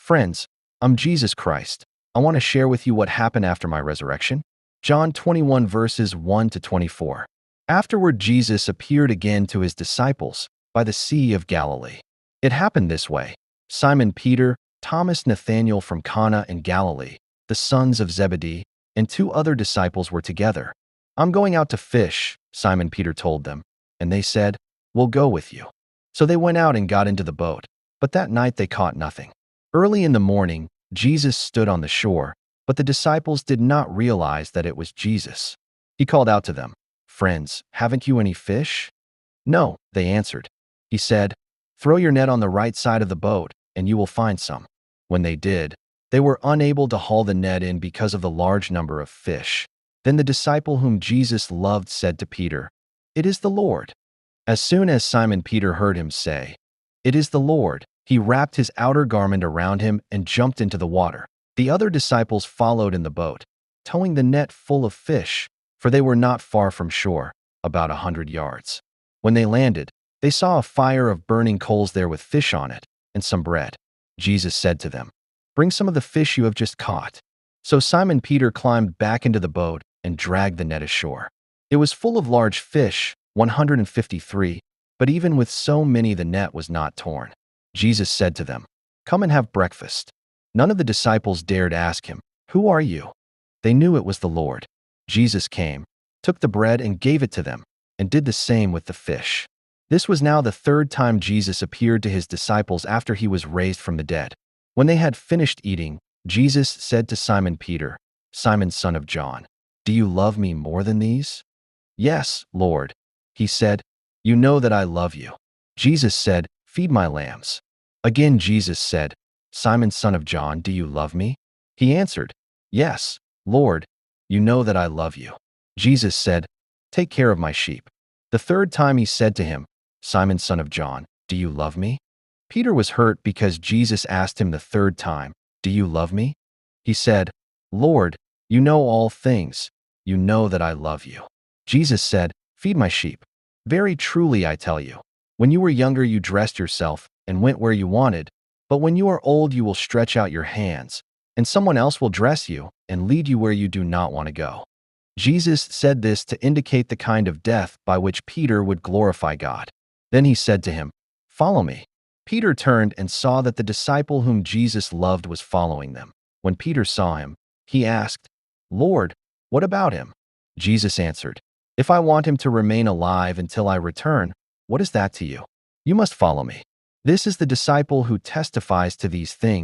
Friends, I'm Jesus Christ. I want to share with you what happened after my resurrection. John 21 verses 1 to 24. Afterward, Jesus appeared again to his disciples by the Sea of Galilee. It happened this way. Simon Peter, Thomas Nathanael from Cana in Galilee, the sons of Zebedee, and two other disciples were together. I'm going out to fish, Simon Peter told them, and they said, We'll go with you. So they went out and got into the boat, but that night they caught nothing. Early in the morning, Jesus stood on the shore, but the disciples did not realize that it was Jesus. He called out to them, Friends, haven't you any fish? No, they answered. He said, Throw your net on the right side of the boat, and you will find some. When they did, they were unable to haul the net in because of the large number of fish. Then the disciple whom Jesus loved said to Peter, It is the Lord. As soon as Simon Peter heard him say, It is the Lord, he wrapped his outer garment around him and jumped into the water. The other disciples followed in the boat, towing the net full of fish, for they were not far from shore, about 100 yards. When they landed, they saw a fire of burning coals there with fish on it and some bread. Jesus said to them, Bring some of the fish you have just caught. So Simon Peter climbed back into the boat and dragged the net ashore. It was full of large fish, 153, but even with so many the net was not torn. Jesus said to them, Come and have breakfast. None of the disciples dared ask him, Who are you? They knew it was the Lord. Jesus came, took the bread and gave it to them, and did the same with the fish. This was now the third time Jesus appeared to his disciples after he was raised from the dead. When they had finished eating, Jesus said to Simon Peter, Simon, son of John, Do you love me more than these? Yes, Lord. He said, You know that I love you. Jesus said, Feed my lambs. Again Jesus said, Simon, son of John, do you love me? He answered, Yes, Lord, you know that I love you. Jesus said, Take care of my sheep. The third time he said to him, Simon, son of John, do you love me? Peter was hurt because Jesus asked him the third time, Do you love me? He said, Lord, you know all things. You know that I love you. Jesus said, Feed my sheep. Very truly I tell you, when you were younger you dressed yourself and went where you wanted, but when you are old you will stretch out your hands, and someone else will dress you and lead you where you do not want to go. Jesus said this to indicate the kind of death by which Peter would glorify God. Then he said to him, Follow me. Peter turned and saw that the disciple whom Jesus loved was following them. When Peter saw him, he asked, Lord, what about him? Jesus answered, If I want him to remain alive until I return, what is that to you? You must follow me. This is the disciple who testifies to these things